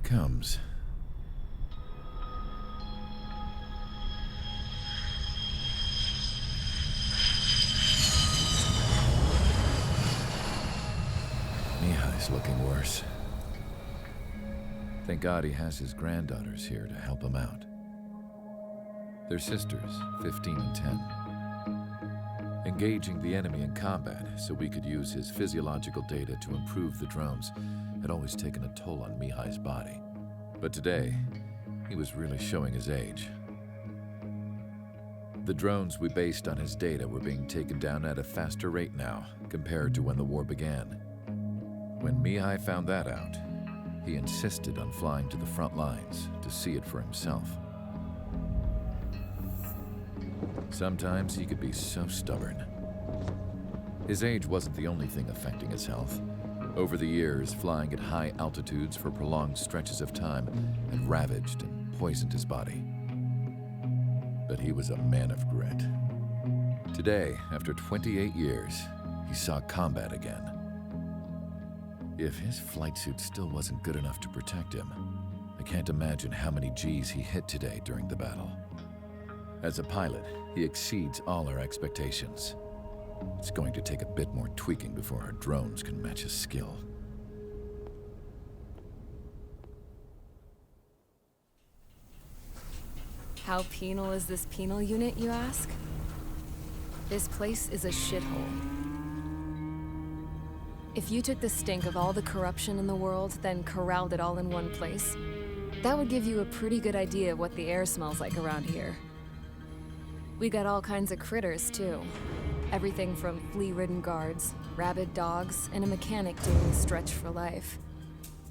comes. Mihai's looking worse. Thank God he has his granddaughters here to help him out. They're sisters, 15 and 10. Engaging the enemy in combat so we could use his physiological data to improve the drones had always taken a toll on Mihai's body. But today, he was really showing his age. The drones we based on his data were being taken down at a faster rate now compared to when the war began. When Mihai found that out, he insisted on flying to the front lines to see it for himself. Sometimes he could be so stubborn. His age wasn't the only thing affecting his health. Over the years, flying at high altitudes for prolonged stretches of time had ravaged and poisoned his body. But he was a man of grit. Today, after 28 years, he saw combat again. If his flight suit still wasn't good enough to protect him, I can't imagine how many Gs he hit today during the battle. As a pilot, he exceeds all our expectations. It's going to take a bit more tweaking before our drones can match his skill. How penal is this penal unit, you ask? This place is a shithole. If you took the stink of all the corruption in the world, then corralled it all in one place, that would give you a pretty good idea of what the air smells like around here. We got all kinds of critters, too. Everything from flea-ridden guards, rabid dogs, and a mechanic doing stretch for life.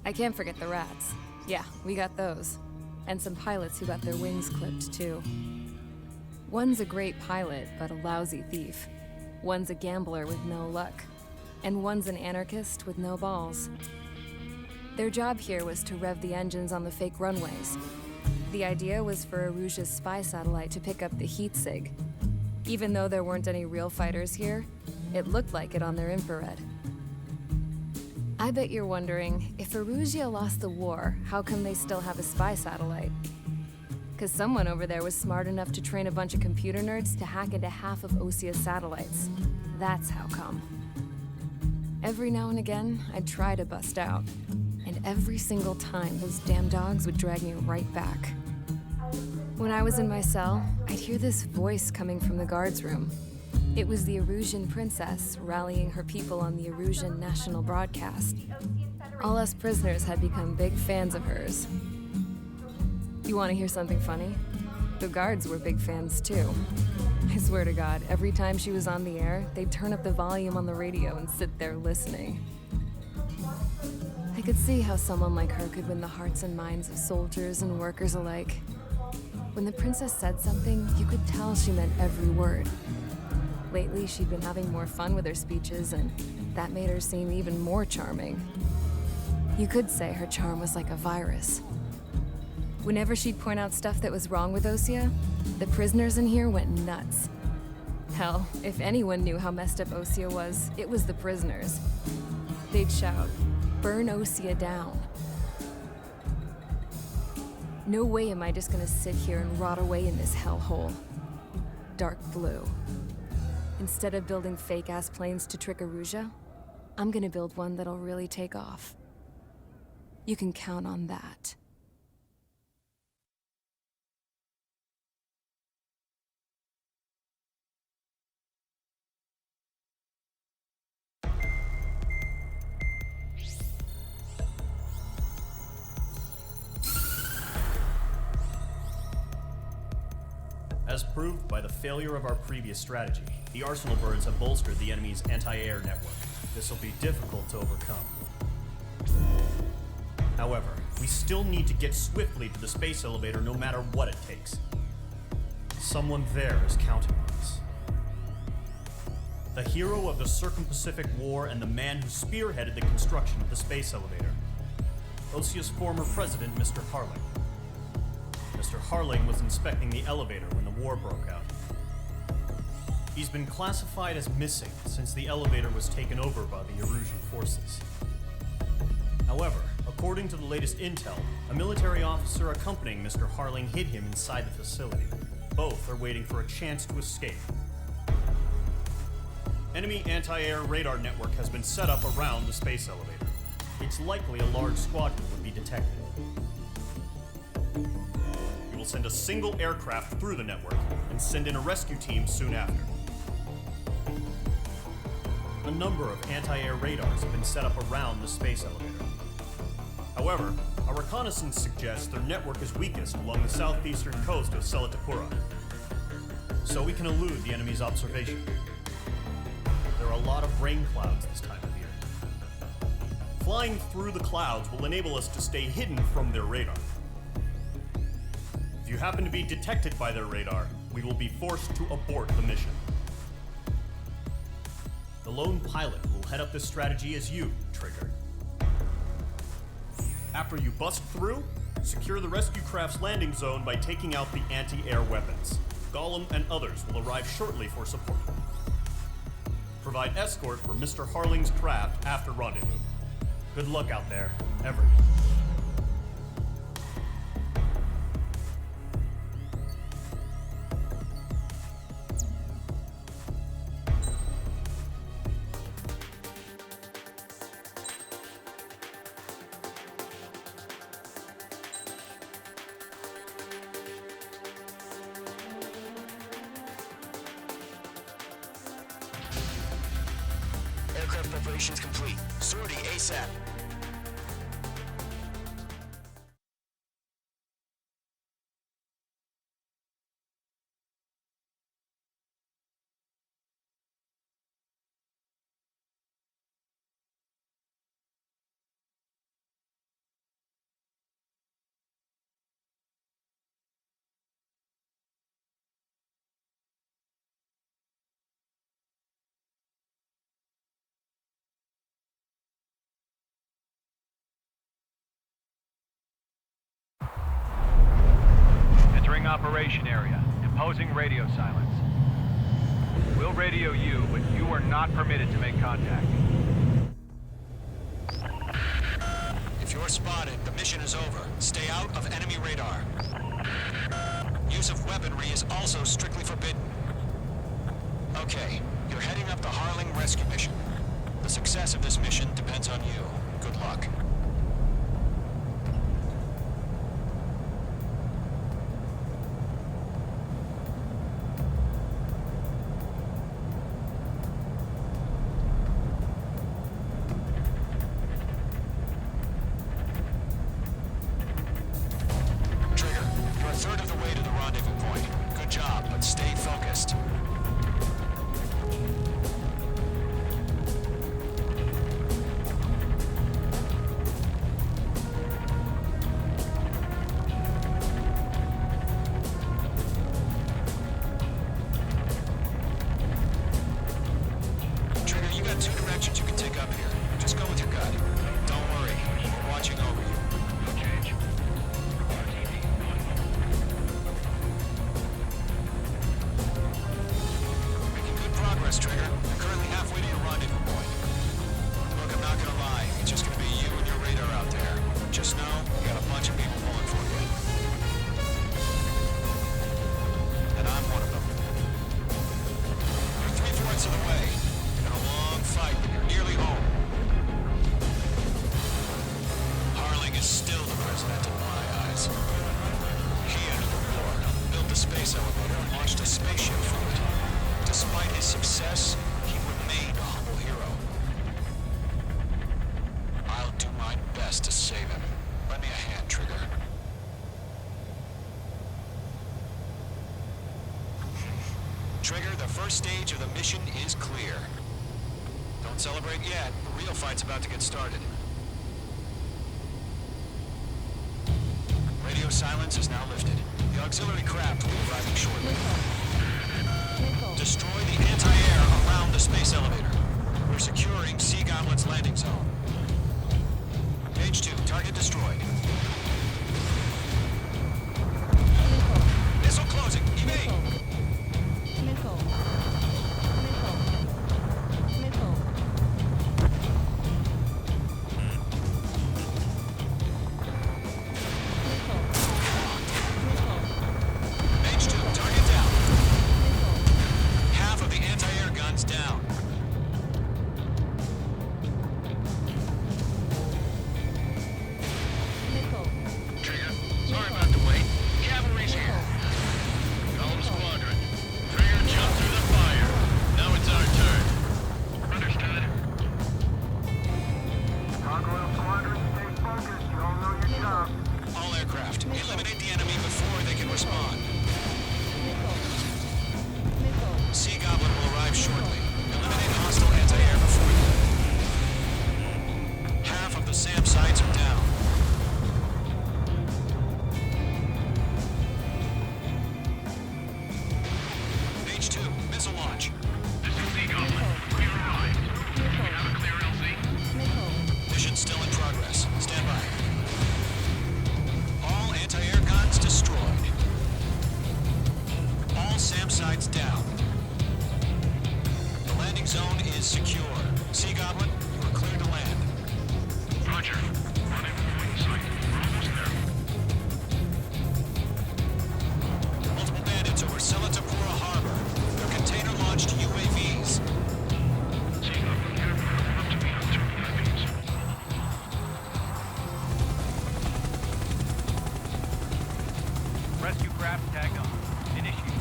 I can't forget the rats. Yeah, we got those. And some pilots who got their wings clipped, too. One's a great pilot, but a lousy thief. One's a gambler with no luck. And one's an anarchist with no balls. Their job here was to rev the engines on the fake runways. The idea was for Aruja's spy satellite to pick up the heat sig. Even though there weren't any real fighters here, it looked like it on their infrared. I bet you're wondering, if Aruja lost the war, how come they still have a spy satellite? Because someone over there was smart enough to train a bunch of computer nerds to hack into half of Osia's satellites. That's how come. Every now and again, I'd try to bust out. And every single time, those damn dogs would drag me right back. When I was in my cell, I'd hear this voice coming from the guards room. It was the Arusian princess rallying her people on the Arusian national broadcast. All us prisoners had become big fans of hers. You want to hear something funny? The guards were big fans too. I swear to God, every time she was on the air, they'd turn up the volume on the radio and sit there listening. I could see how someone like her could win the hearts and minds of soldiers and workers alike. When the princess said something, you could tell she meant every word. Lately, she'd been having more fun with her speeches, and that made her seem even more charming. You could say her charm was like a virus. Whenever she'd point out stuff that was wrong with Osia, the prisoners in here went nuts. Hell, if anyone knew how messed up Osia was, it was the prisoners. They'd shout, "Burn Osia down." No way am I just gonna sit here and rot away in this hellhole. Dark blue. Instead of building fake-ass planes to trick Aruja, I'm gonna build one that'll really take off. You can count on that. As proved by the failure of our previous strategy, the Arsenal birds have bolstered the enemy's anti-air network. This will be difficult to overcome. However, we still need to get swiftly to the space elevator no matter what it takes. Someone there is counting on us. The hero of the Circum-Pacific War and the man who spearheaded the construction of the space elevator. Osia's former president, Mr. Harling. Mr. Harling was inspecting the elevator when the war broke out. He's been classified as missing since the elevator was taken over by the Erusian forces. However, According to the latest intel, a military officer accompanying Mr. Harling hid him inside the facility. Both are waiting for a chance to escape. Enemy anti-air radar network has been set up around the space elevator. It's likely a large squadron would be detected. We will send a single aircraft through the network and send in a rescue team soon after. A number of anti-air radars have been set up around the space elevator. However, our reconnaissance suggests their network is weakest along the southeastern coast of Selatapura, so we can elude the enemy's observation. There are a lot of rain clouds this time of year. Flying through the clouds will enable us to stay hidden from their radar. If you happen to be detected by their radar, we will be forced to abort the mission. The lone pilot will head up this strategy as you, Trigger. After you bust through, secure the rescue craft's landing zone by taking out the anti-air weapons. Gollum and others will arrive shortly for support. Provide escort for Mr. Harling's craft after rendezvous. Good luck out there, everyone. Aircraft preparations complete. Sortie ASAP. Entering operation area. Imposing radio silence. We'll radio you, but you are not permitted to make contact. If you're spotted, the mission is over. Stay out of enemy radar. Use of weaponry is also strictly forbidden. Okay, you're heading up the Harling rescue mission. The success of this mission depends on you. Good luck. Trigger, the first stage of the mission is clear. Don't celebrate yet. The real fight's about to get started. Radio silence is now lifted. The auxiliary craft will be arriving shortly. Destroy the anti-air around the space elevator. We're securing Sea Gauntlet's landing zone. Page 2, target destroyed. Missile closing. Evade! the SAM sites are down. H2, missile launch. This is Seagull. We arrived. Do we have a clear LZ? Mission still in progress. Stand by. All anti-air guns destroyed. All SAM sites down. The landing zone is secure. Sea Goblin, you are clear to land. Roger. Running with wing sight. We're almost there. Multiple bandits over Selatapura Harbor. They're container-launched UAVs. Seagull, get up to me on 2 UAVs. Rescue craft tagged on. Initiate.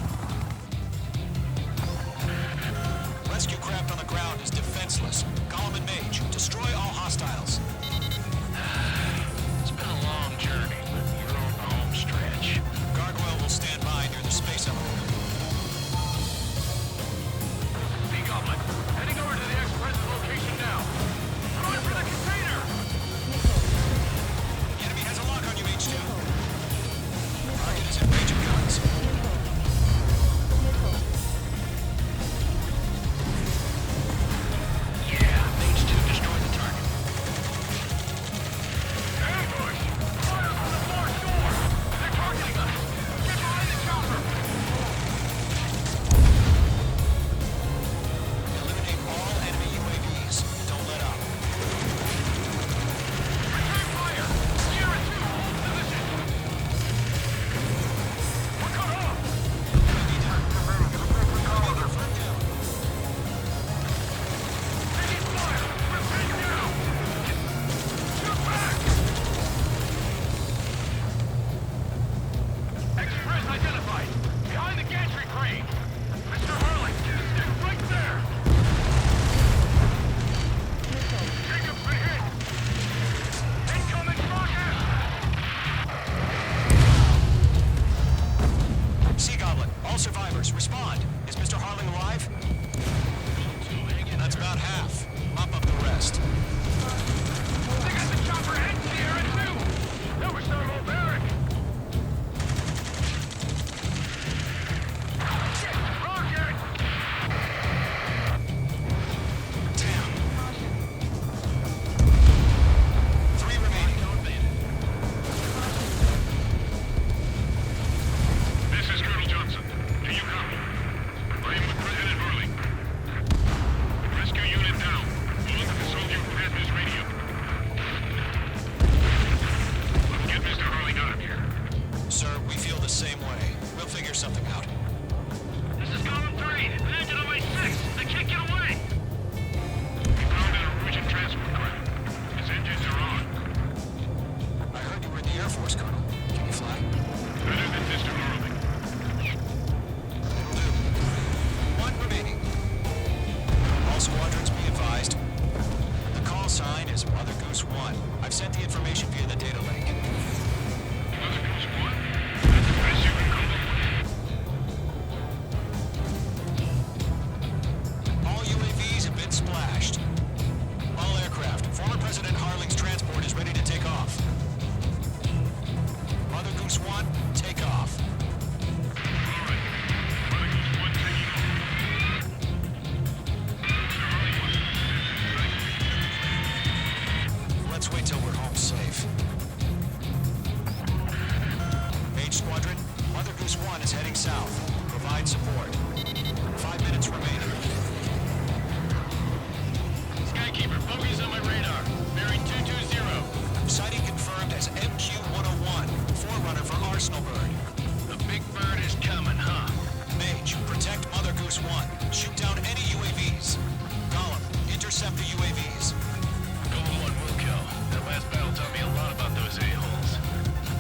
Rescue craft on the ground is defenseless. Gollum and Mage, destroy all hostiles. It's been a long journey, but you're on the home stretch. Gargoyle will stand by near the space elevator. Sea Goblin, heading over to the express location now. Going for the container! The enemy has a lock on you, H2. Target is in range of guns. Yeah, H2 destroyed the target. Ambush! Fire from the far shore! They're targeting us! Get behind the chopper! Eliminate all enemy UAVs. Don't let up. Return fire! Sierra 2, hold position! We're cut off! UAV down. Commander, front down. Taking fire! We're pinned down! Shoot back! Express identified! Behind the gantry crane! Mr. Hurley, stick right there! Jacob's been hit! Incoming rocket! Sea Goblin, all survivors, respond. Is Mr. Harling alive? That's about half. Mop up the rest. They got the chopper and Sierra too! That was thermobaric! Rocket! Damn. 3 remaining. This is Colonel Johnson. Do you copy? I am with President Hurley. Rescue unit down. All of the soldier who has this radio. Let's get Mr. Hurley out of here. Sir, we feel the same way. We'll figure something out. This is Column 3. Landed on my 6. They can't get away. We found an Norwegian transport craft. His engines are on. I heard you were in the Air Force, Colonel. Can you fly? Better than Mr. Hurley. It'll do. 1 remaining. All squadrons be advised. The call sign is Mother Goose 1. I've sent the information via the data link. Mother Goose 1? That's the best you can come up with. All UAVs have been splashed. All aircraft. Former President Harling's transport is ready to take off. Mother Goose 1, take off. All right. Mother Goose 1 taking off. Mr. Hurley Let's wait till we're home safe. H Squadron, Mother Goose 1 is heading south. Provide support. 5 minutes remaining. Skykeeper, focus on my radar. Bearing 220. Sighting confirmed as MQ-101, forerunner for Arsenal Bird. The big bird is coming, huh? Mage, protect Mother Goose 1. Shoot down any UAVs. Gollum, intercept the UAVs. Golem 1 will kill. That last battle taught me a lot about those a-holes.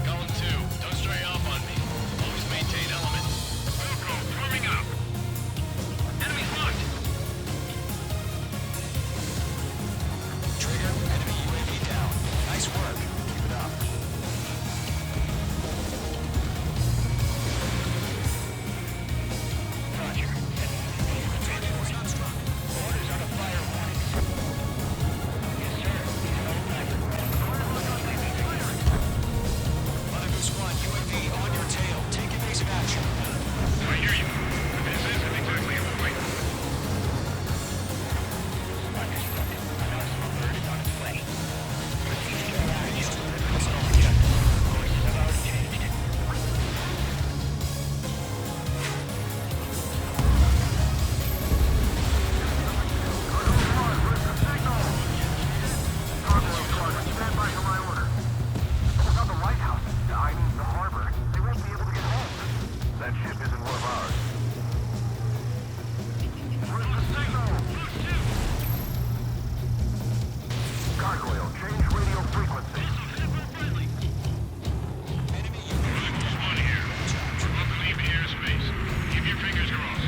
Golem 2, don't stray off on me. Always maintain element. Wilco, forming up. radio frequency. Enemy One here. We're about to leave the airspace. Keep your fingers crossed.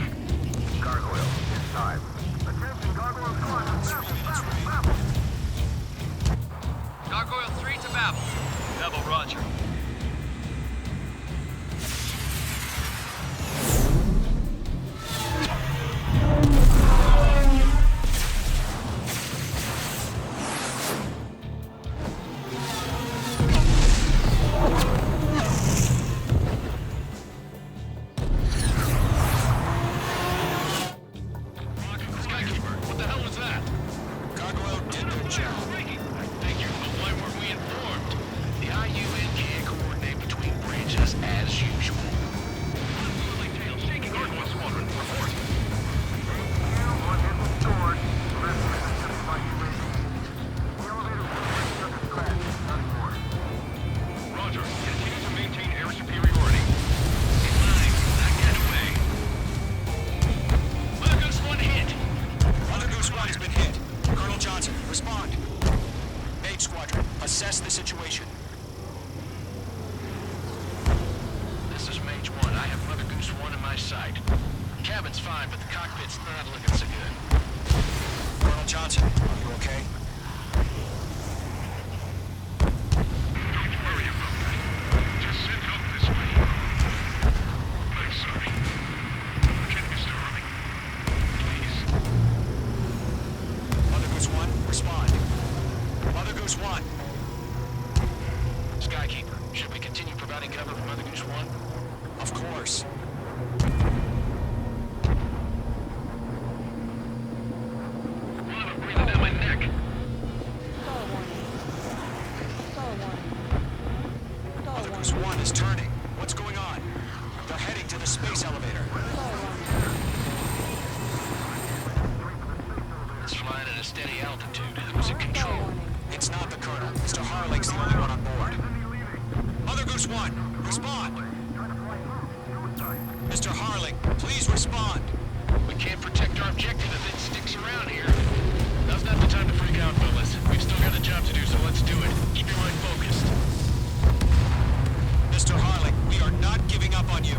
Gargoyle, it's time. Attention, Gargoyle squad. Babble. Gargoyle 3 to Babel. Babel, roger. Skykeeper, what the hell was that? Gargoyle did good job. Thank you, but why weren't we informed? The IUN can't coordinate between branches as usual. Unruly tail shaking Gargoyle Squadron. Report. One hit was stored. The rest of it is just like you waited. The elevator will break up and crash. Nothing more. Roger. Continue to maintain air superiority. In line. Not get away. Mother Goose 1 hit. Mother Goose 1 has been hit. Colonel Johnson, respond. Mage Squadron, assess the situation. This is Mage 1. I have Mother Goose 1 in my sight. Cabin's fine, but the cockpit's not looking so good. Colonel Johnson, are you okay? Don't worry about that. Just send help this way. I'm sorry. Can Mr. Harley? Please. Mother Goose 1, respond. Mother Goose 1. Skykeeper, should we continue providing cover for Mother Goose 1? Of course. Lava breathing down my neck. Mother Goose 1 is turning. What's going on? They're heading to the space elevator. It's flying at a steady altitude. Who's in control? It's not the Colonel. Mr. Harling's the only one on board. Mother Goose 1, respond. Mr. Harling, please respond. We can't protect our objective if it sticks around here. Now's not the time to freak out, fellas. We've still got a job to do, so let's do it. Keep your mind focused. Mr. Harling, we are not giving up on you.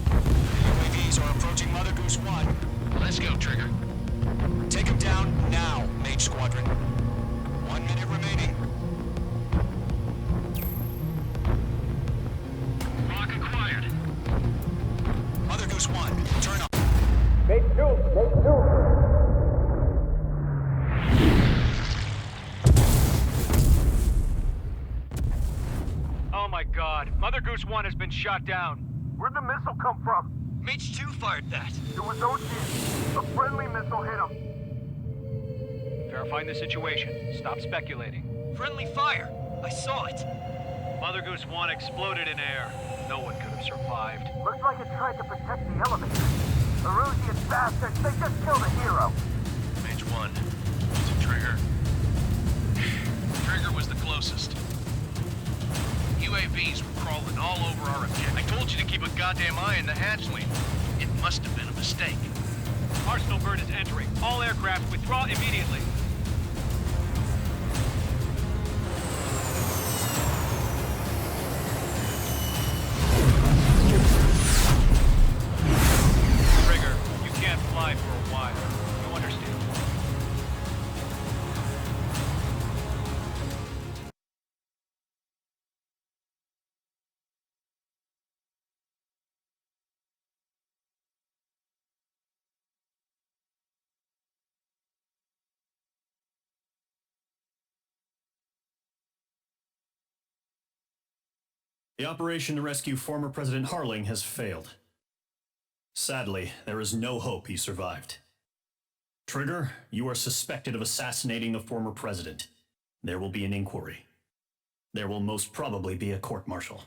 The UAVs are approaching Mother Goose 1. Let's go, Trigger. Take him down now, Mage Squadron. 1 minute remaining. Lock acquired. Mother Goose 1, turn on. Oh my god, Mother Goose 1 has been shot down. Where'd the missile come from? Mage 2 fired that. It was OG. A friendly missile hit him. Verifying the situation. Stop speculating. Friendly fire. I saw it. Mother Goose 1 exploded in air. No one could have survived. Looks like it tried to protect the elevator. The Erusian bastards, they just killed a hero. Mage 1. Was it Trigger? Trigger was the closest. UAVs were crawling all over our objective. I told you to keep a goddamn eye in the hatchling. It must have been a mistake. Arsenal bird is entering. All aircraft withdraw immediately. Trigger, you can't fly for a while. You understand? The operation to rescue former President Harling has failed. Sadly, there is no hope he survived. Trigger, you are suspected of assassinating the former president. There will be an inquiry. There will most probably be a court-martial.